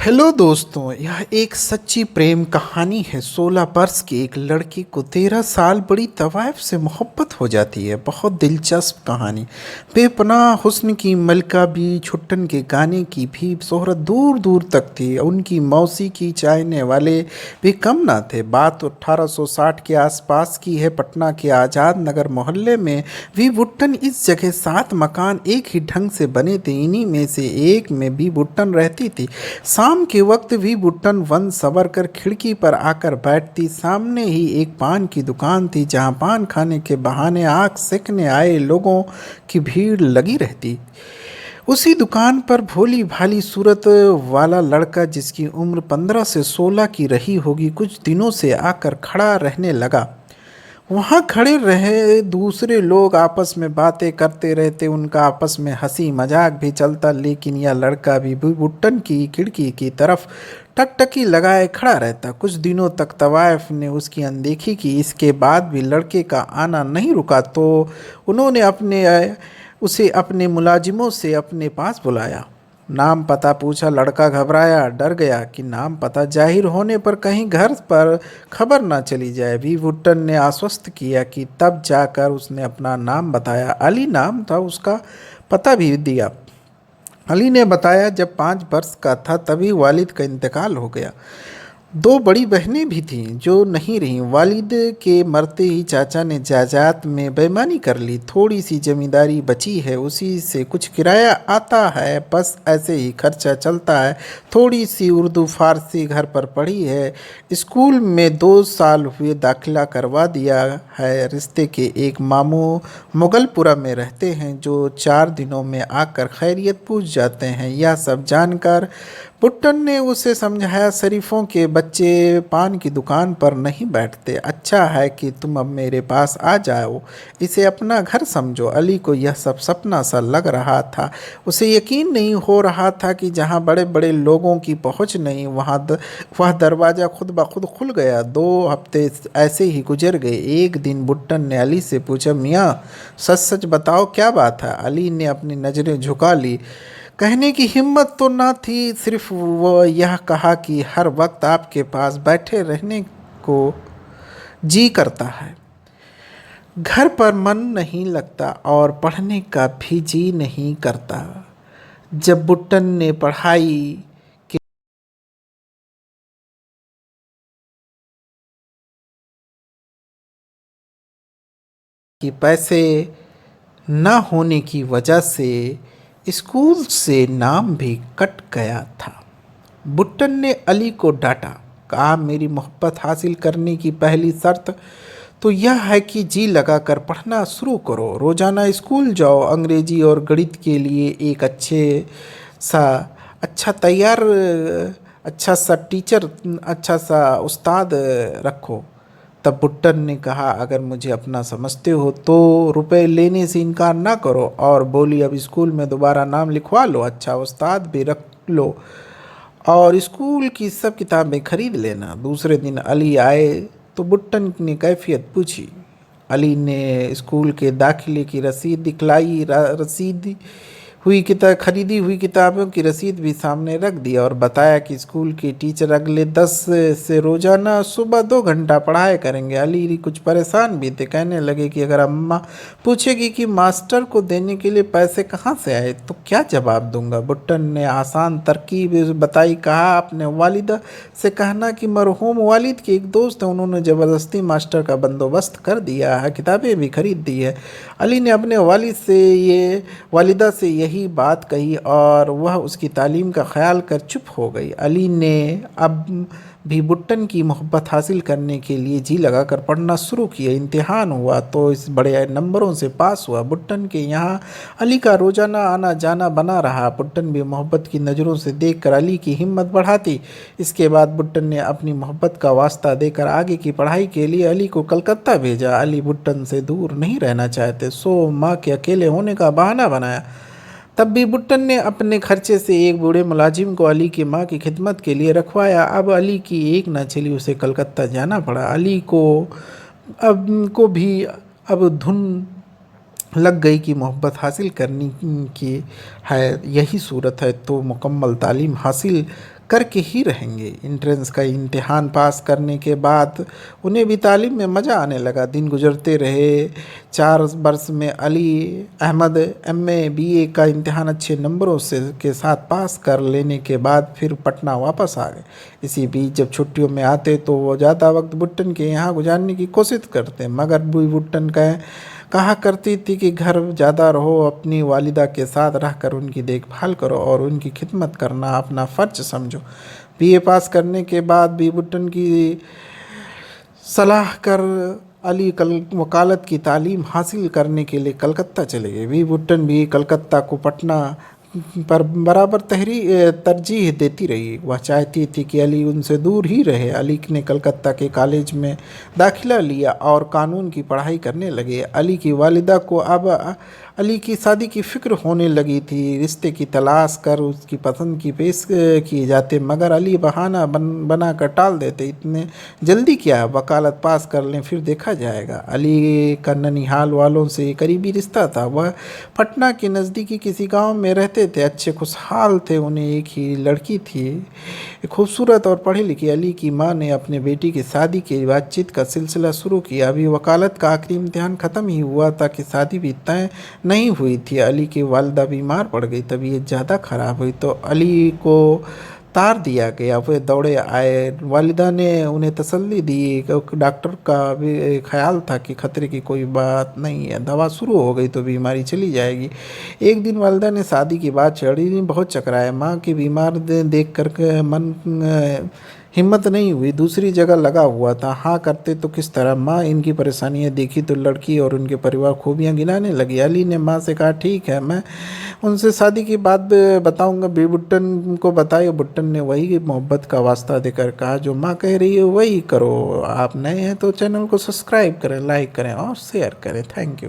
Hello दोस्तों, यह एक सच्ची प्रेम कहानी है। 16 वर्ष की एक लड़की को 13 साल बड़ी तवायफ से मोहब्बत हो जाती है। बहुत दिलचस्प कहानी। बेपनाह हुस्न की मलका भी छुट्टन के गाने की भी शोहरत दूर दूर तक थी। उनकी मौसी की चाहने वाले भी कम ना थे। बात 1860 के आसपास की है। पटना के आज़ाद नगर मोहल्ले में भी भुट्टन इस जगह 7 मकान एक ही ढंग से बने थे। इन्हीं में से एक में भी भुट्टन रहती थी। शाम के वक्त भी भुट्टन वन संवर कर खिड़की पर आकर बैठती। सामने ही एक पान की दुकान थी जहां पान खाने के बहाने आंख सेकने आए लोगों की भीड़ लगी रहती। उसी दुकान पर भोली भाली सूरत वाला लड़का, जिसकी उम्र 15 से 16 की रही होगी, कुछ दिनों से आकर खड़ा रहने लगा। वहाँ खड़े रहे दूसरे लोग आपस में बातें करते रहते। उनका आपस में हंसी मजाक भी चलता, लेकिन यह लड़का भी भुट्टन की खिड़की की तरफ टकटकी लगाए खड़ा रहता। कुछ दिनों तक तवायफ ने उसकी अनदेखी की। इसके बाद भी लड़के का आना नहीं रुका तो उन्होंने उसे अपने मुलाजिमों से अपने पास बुलाया। नाम पता पूछा। लड़का घबराया, डर गया कि नाम पता जाहिर होने पर कहीं घर पर खबर ना चली जाए। भी भुट्टन ने आश्वस्त किया कि तब जाकर उसने अपना नाम बताया। अली नाम था उसका। पता भी दिया। अली ने बताया जब 5 वर्ष का था तभी वालिद का इंतकाल हो गया। 2 बड़ी बहनें भी थीं जो नहीं रहीं। वालिद के मरते ही चाचा ने जायदाद में बेईमानी कर ली। थोड़ी सी जमींदारी बची है, उसी से कुछ किराया आता है, बस ऐसे ही खर्चा चलता है। थोड़ी सी उर्दू फारसी घर पर पढ़ी है। स्कूल में 2 साल हुए, दाखिला करवा दिया है। रिश्ते के एक मामू मुगलपुरा में रहते हैं जो 4 दिनों में आकर खैरियत पूछ जाते हैं। यह सब जानकर भुट्टन ने उसे समझाया, शरीफों के बच्चे पान की दुकान पर नहीं बैठते। अच्छा है कि तुम अब मेरे पास आ जाओ, इसे अपना घर समझो। अली को यह सब सपना सा लग रहा था। उसे यकीन नहीं हो रहा था कि जहाँ बड़े बड़े लोगों की पहुँच नहीं, वह दरवाज़ा खुद ब खुद खुल गया। 2 हफ्ते ऐसे ही गुजर गए। एक दिन भुट्टन ने अली से पूछा, मियाँ सच सच बताओ क्या बात है। अली ने अपनी नज़रें झुका ली। कहने की हिम्मत तो ना थी, सिर्फ वो यह कहा कि हर वक्त आपके पास बैठे रहने को जी करता है। घर पर मन नहीं लगता और पढ़ने का भी जी नहीं करता। जब भुट्टन ने पढ़ाई के पैसे न होने की वजह से स्कूल से नाम भी कट गया था। भुट्टन ने अली को डांटा। कहा, मेरी मोहब्बत हासिल करने की पहली शर्त तो यह है कि जी लगाकर पढ़ना शुरू करो। रोज़ाना स्कूल जाओ। अंग्रेजी और गणित के लिए एक सा अच्छा तैयार अच्छा सा टीचर, अच्छा सा उस्ताद रखो। तब भुट्टन ने कहा, अगर मुझे अपना समझते हो तो रुपए लेने से इनकार ना करो। और बोली, अब स्कूल में दोबारा नाम लिखवा लो, अच्छा उस्ताद भी रख लो और स्कूल की सब किताबें खरीद लेना। दूसरे दिन अली आए तो भुट्टन ने कैफियत पूछी। अली ने स्कूल के दाखिले की रसीद दिखलाई। रसीद हुई किताब खरीदी हुई किताबों की रसीद भी सामने रख दिया और बताया कि स्कूल के टीचर अगले 10 से रोज़ाना सुबह 2 घंटा पढ़ाया करेंगे। अली कुछ परेशान भी थे। कहने लगे कि अगर अम्मा पूछेगी कि मास्टर को देने के लिए पैसे कहाँ से आए तो क्या जवाब दूंगा। भुट्टन ने आसान तरकीब बताई। कहा, अपने वालिदा से कहना कि मरहूम वालिद के एक दोस्त हैं, उन्होंने ज़बरदस्ती मास्टर का बंदोबस्त कर दिया है, किताबें भी खरीद दी है। अली ने अपने वालिदा से यही बात कही और वह उसकी तालीम का ख्याल कर चुप हो गई। अली ने अब भी भुट्टन की मोहब्बत हासिल करने के लिए जी लगाकर पढ़ना शुरू किया। इम्तिहान हुआ तो इस बड़े नंबरों से पास हुआ। भुट्टन के यहाँ अली का रोज़ाना आना जाना बना रहा। भुट्टन भी मोहब्बत की नज़रों से देखकर अली की हिम्मत बढ़ाती। इसके बाद भुट्टन ने अपनी मोहब्बत का वास्ता देकर आगे की पढ़ाई के लिए अली को कलकत्ता भेजा। अली भुट्टन से दूर नहीं रहना चाहते, सो माँ के अकेले होने का बहाना बनाया। तब भी भुट्टन ने अपने खर्चे से एक बूढ़े मुलाजिम को अली की माँ की खिदमत के लिए रखवाया। अब अली की एक न चली, उसे कलकत्ता जाना पड़ा। अली को भी अब धुन लग गई कि मोहब्बत हासिल करनी की है, यही सूरत है तो मुकम्मल तालीम हासिल करके ही रहेंगे। एंट्रेंस का इम्तिहान पास करने के बाद उन्हें भी तालीम में मज़ा आने लगा। दिन गुजरते रहे। 4 वर्ष में अली अहमद एमए बीए का इम्तिहान अच्छे नंबरों से के साथ पास कर लेने के बाद फिर पटना वापस आ गए। इसी बीच जब छुट्टियों में आते तो वो ज़्यादा वक्त भुट्टन के यहाँ गुजारने की कोशिश करते, मगर बुई भुट्टन कहा करती थी कि घर ज़्यादा रहो, अपनी वालिदा के साथ रहकर उनकी देखभाल करो और उनकी खिदमत करना अपना फ़र्ज समझो। बीए पास करने के बाद भी भुट्टन की सलाह कर अली वकालत की तालीम हासिल करने के लिए कलकत्ता चले गए। वी भुट्टन भी कलकत्ता को पटना पर बराबर तरजीह देती रही। वह चाहती थी कि अली उनसे दूर ही रहे। अली ने कलकत्ता के कॉलेज में दाखिला लिया और कानून की पढ़ाई करने लगे। अली की वालिदा को अब अली की शादी की फ़िक्र होने लगी थी। रिश्ते की तलाश कर उसकी पसंद की पेश किए जाते, मगर अली बहाना बना कर टाल देते। इतने जल्दी क्या, वकालत पास कर लें फिर देखा जाएगा। अली का ननिहाल वालों से करीबी रिश्ता था। वह पटना के नज़दीकी किसी गांव में रहते थे, अच्छे खुशहाल थे। उन्हें एक ही लड़की थी, खूबसूरत और पढ़ी लिखी। अली की माँ ने अपने बेटी की शादी की बातचीत का सिलसिला शुरू किया। अभी वकालत का आखिरी इम्तिहान ख़त्म ही हुआ था कि शादी भी तय नहीं हुई थी। अली की वालिदा बीमार पड़ गई, तबीयत ज़्यादा ख़राब हुई तो अली को तार दिया गया। वे दौड़े आए। वालिदा ने उन्हें तसल्ली दी। डॉक्टर का भी ख्याल था कि खतरे की कोई बात नहीं है, दवा शुरू हो गई तो बीमारी चली जाएगी। एक दिन वालिदा ने शादी की बात छेड़ी, बहुत चकराया। माँ की बीमार देख कर मन हिम्मत नहीं हुई, दूसरी जगह लगा हुआ था। हाँ करते तो किस तरह। माँ इनकी परेशानियाँ देखी तो लड़की और उनके परिवार खूबियाँ गिनाने लगी। अली ने माँ से कहा, ठीक है, मैं उनसे शादी की बात बताऊंगा। बी भुट्टन को बताई। भुट्टन ने वही मोहब्बत का वास्ता देकर कहा, जो माँ कह रही है वही करो। आप नए हैं तो चैनल को सब्सक्राइब करें, लाइक करें और शेयर करें। Thank you.